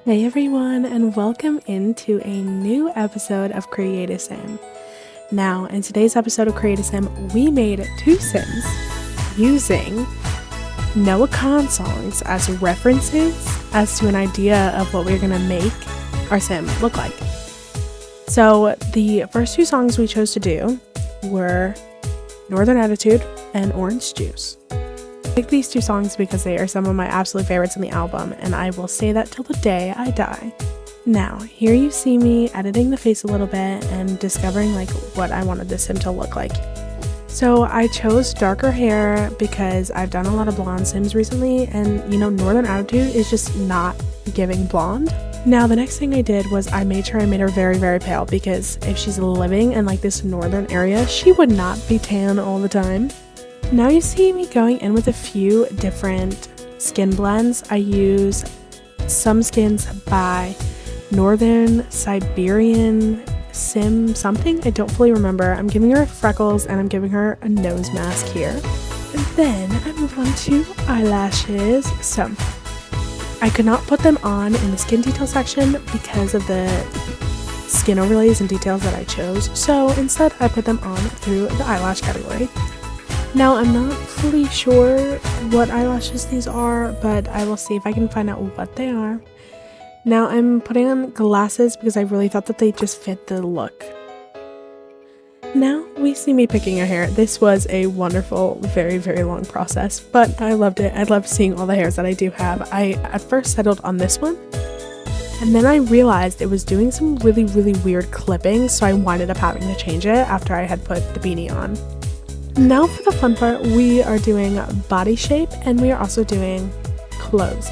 Hey everyone, and welcome into a new episode of Create a Sim. Now, in today's episode of Create a Sim, we made two Sims using Noah Khan songs as references as to an idea of what we're going to make our Sim look like. So, the first two songs we chose to do were Northern Attitude and Orange Juice. I picked these two songs because they are some of my absolute favorites in the album, and I will say that till the day I die. Now, here you see me editing the face a little bit and discovering what I wanted this Sim to look like. So I chose darker hair because I've done a lot of blonde Sims recently, and Northern Attitude is just not giving blonde. Now, the next thing I did was I made sure I made her very, very pale, because if she's living in this northern area, she would not be tan all the time. Now you see me going in with a few different skin blends. I use some skins by Northern Siberian Sim something. I don't fully remember. I'm giving her freckles and I'm giving her a nose mask here. And then I move on to eyelashes. So I could not put them on in the skin detail section because of the skin overlays and details that I chose. So instead I put them on through the eyelash category. Now, I'm not fully sure what eyelashes these are, but I will see if I can find out what they are. Now, I'm putting on glasses because I really thought that they just fit the look. Now, we see me picking her hair. This was a wonderful, very, very long process, but I loved it. I loved seeing all the hairs that I do have. I at first settled on this one, and then I realized it was doing some really, really weird clipping, so I winded up having to change it after I had put the beanie on. Now for the fun part, we are doing body shape and we are also doing clothes.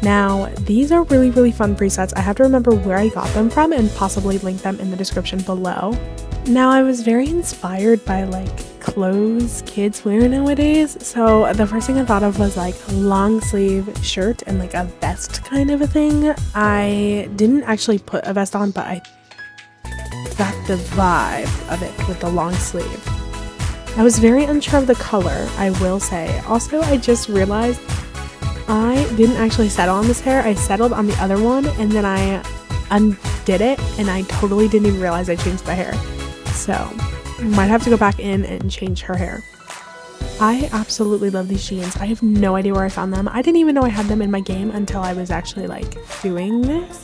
Now, these are really, really fun presets. I have to remember where I got them from and possibly link them in the description below. Now, I was very inspired by clothes kids wear nowadays. So the first thing I thought of was long sleeve shirt and a vest kind of a thing. I didn't actually put a vest on, but I got the vibe of it with the long sleeve. I was very unsure of the color, I will say. Also, I just realized I didn't actually settle on this hair. I settled on the other one, and then I undid it, and I totally didn't even realize I changed the hair. So, I might have to go back in and change her hair. I absolutely love these jeans. I have no idea where I found them. I didn't even know I had them in my game until I was actually doing this.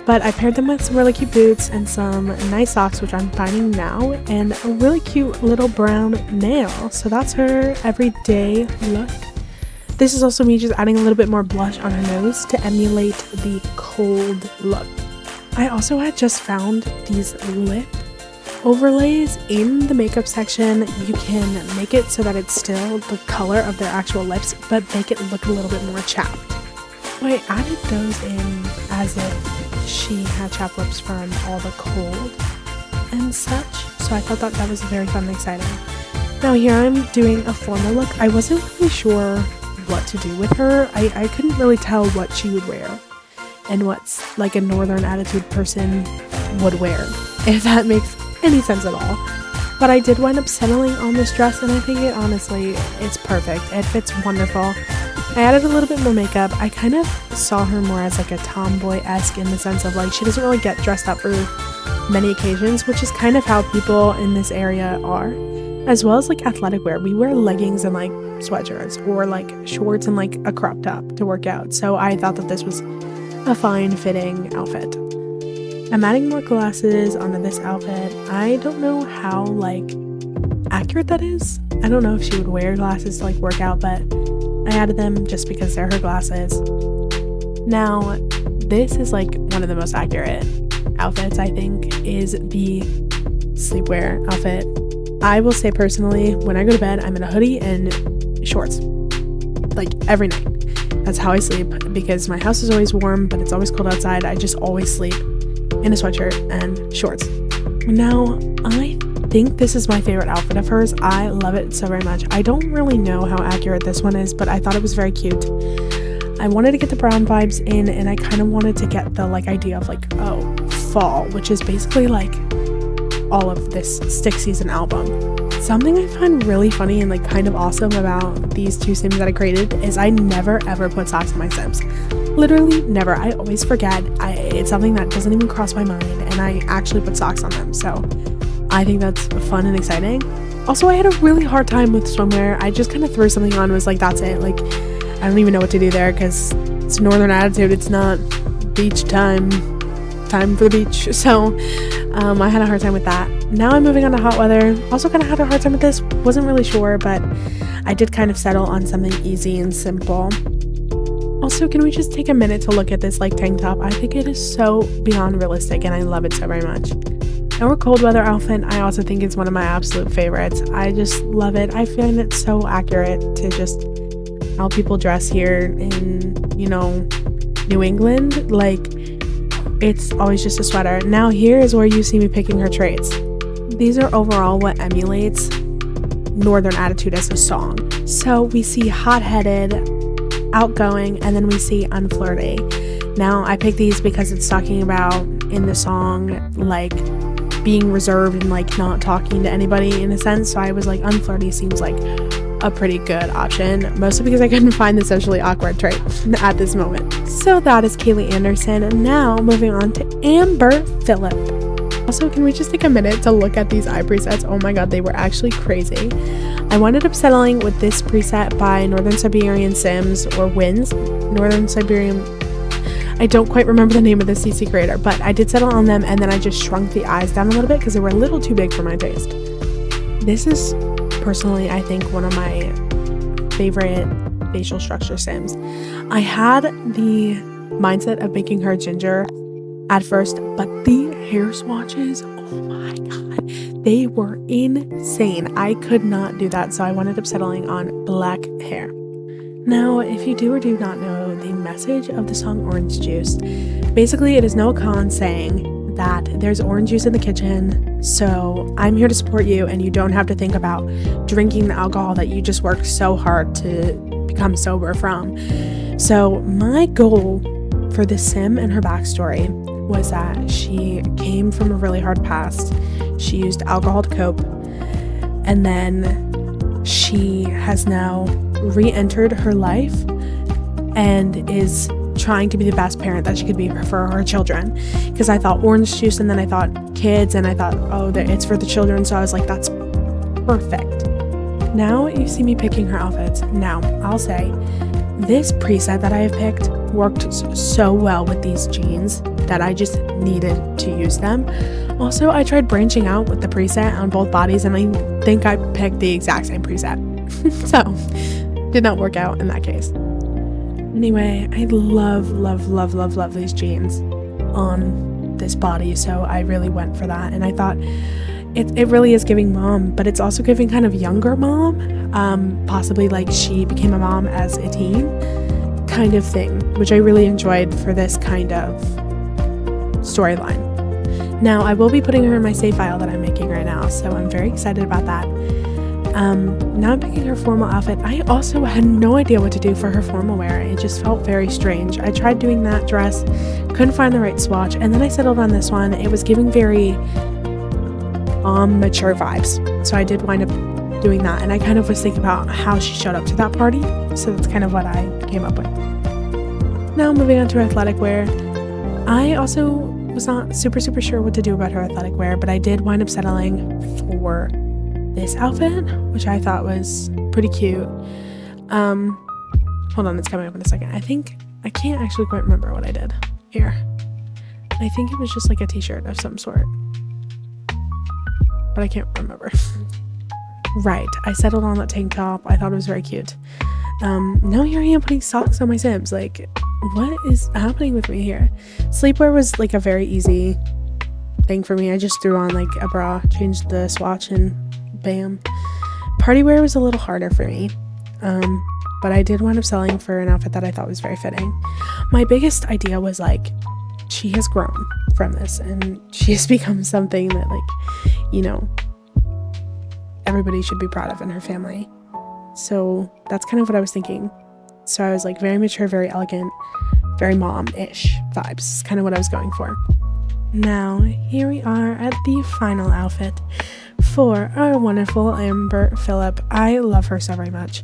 But I paired them with some really cute boots and some nice socks, which I'm finding now, and a really cute little brown nail. So that's her everyday look. This is also me just adding a little bit more blush on her nose to emulate the cold look. I also had just found these lip overlays in the makeup section. You can make it so that it's still the color of their actual lips, but make it look a little bit more chapped. So I added those in as if she had chapped lips from all the cold and such, so I thought that was very fun and exciting. Now here I'm doing a formal look. I wasn't really sure what to do with her. I couldn't really tell what she would wear and what's a Northern Attitude person would wear, if that makes any sense at all. But I did wind up settling on this dress, and I think it's perfect. It fits wonderful. I added a little bit more makeup. I kind of saw her more as a tomboy-esque in the sense of she doesn't really get dressed up for many occasions, which is kind of how people in this area are. As well as athletic wear. We wear leggings and sweatshirts or shorts and a crop top to work out. So I thought that this was a fine fitting outfit. I'm adding more glasses onto this outfit. I don't know how accurate that is. I don't know if she would wear glasses to work out, but I added them just because they're her glasses. Now, this is one of the most accurate outfits, I think, is the sleepwear outfit. I will say personally, when I go to bed, I'm in a hoodie and shorts. Every night. That's how I sleep, because my house is always warm, but it's always cold outside. I just always sleep in a sweatshirt and shorts. Now, I think this is my favorite outfit of hers. I love it so very much. I don't really know how accurate this one is, but I thought it was very cute. I wanted to get the brown vibes in, and I kind of wanted to get the idea of fall, which is basically all of this Stick Season album. Something I find really funny and kind of awesome about these two Sims that I created is I never ever put socks in my Sims. Literally never. I always forget. It's something that doesn't even cross my mind, and I actually put socks on them. So I think that's fun and exciting. Also, I had a really hard time with swimwear. I just kind of threw something on and was like, that's it. Like, I don't even know what to do there because it's Northern attitude. It's not beach time for the beach. So I had a hard time with that. Now I'm moving on to hot weather. Also kind of had a hard time with this. Wasn't really sure, but I did kind of settle on something easy and simple. Also, can we just take a minute to look at this like tank top? I think it is so beyond realistic and I love it so very much. Our cold weather outfit, I also think it's one of my absolute favorites. I just love it. I find it so accurate to just how people dress here in, New England. Like, it's always just a sweater. Now here is where you see me picking her traits. These are overall what emulates Northern attitude as a song. So we see hot-headed, outgoing, and then we see unflirty. Now I picked these because it's talking about in the song like being reserved and like not talking to anybody in a sense. So I was like, unflirty seems like a pretty good option, mostly because I couldn't find the socially awkward trait at this moment. So that is Kaylee Anderson. And now moving on to Amber Phillip. Also, can we just take a minute to look at these eye presets? Oh my god, they were actually crazy. I wound up settling with this preset by Northern Siberian Sims, or Wins. Northern Siberian, I don't quite remember the name of the CC creator, but I did settle on them, and then I just shrunk the eyes down a little bit because they were a little too big for my taste. This is personally, I think, one of my favorite facial structure Sims. I had the mindset of making her ginger at first, but the hair swatches, oh my god, they were insane. I could not do that, so I wound up settling on black hair. Now, if you do or do not know the message of the song Orange Juice, basically it is Noah Khan saying that there's orange juice in the kitchen, so I'm here to support you and you don't have to think about drinking the alcohol that you just worked so hard to become sober from. So my goal for this sim and her backstory was that she came from a really hard past. She used alcohol to cope, and then she has now re-entered her life and is trying to be the best parent that she could be for her children. Because I thought orange juice, and then I thought kids, and I thought, oh, it's for the children. So I was like, that's perfect. Now you see me picking her outfits. Now I'll say this preset that I have picked worked so well with these jeans that I just needed to use them. Also, I tried branching out with the preset on both bodies, and I think I picked the exact same preset. So did not work out in that case. Anyway, I love these jeans on this body, so I really went for that. And I thought it really is giving mom, but it's also giving kind of younger mom, possibly like she became a mom as a teen kind of thing, which I really enjoyed for this kind of storyline. Now I will be putting her in my save file that I'm making right now, so I'm very excited about that. Now I'm picking her formal outfit. I also had no idea what to do for her formal wear. It just felt very strange. I tried doing that dress, couldn't find the right swatch, and then I settled on this one. It was giving very mature vibes, so I did wind up doing that, and I kind of was thinking about how she showed up to that party, so that's kind of what I came up with. Now moving on to athletic wear. I also was not super sure what to do about her athletic wear, but I did wind up settling for this outfit, which I thought was pretty cute. Hold on, it's coming up in a second. I can't actually quite remember what I did here. I think it was just like a t-shirt of some sort, but I can't remember. Right, I settled on that tank top. I thought it was very cute. Now here I am putting socks on my Sims. Like, what is happening with me here? Sleepwear was like a very easy thing for me. I just threw on like a bra, changed the swatch, and bam. Party wear was a little harder for me, but I did wind up selling for an outfit that I thought was very fitting. My biggest idea was like, she has grown from this and she has become something that, like, everybody should be proud of in her family. So that's kind of what I was thinking. So I was like very mature, very elegant, very mom-ish vibes. It's kind of what I was going for. Now, here we are at the final outfit for our wonderful Amber Phillip. I love her so very much.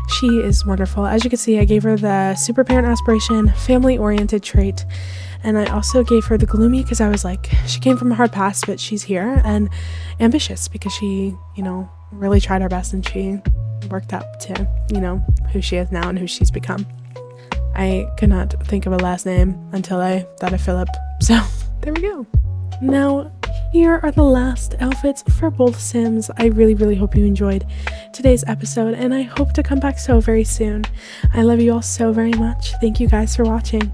She is wonderful. As you can see, I gave her the super parent aspiration, family-oriented trait, and I also gave her the gloomy because I was like, she came from a hard past, but she's here, and ambitious because she, really tried her best and she worked up to, who she is now and who she's become. I could not think of a last name until I thought of Philip, so there we go. Now, here are the last outfits for both Sims. I really, really hope you enjoyed today's episode, and I hope to come back so very soon. I love you all so very much. Thank you guys for watching.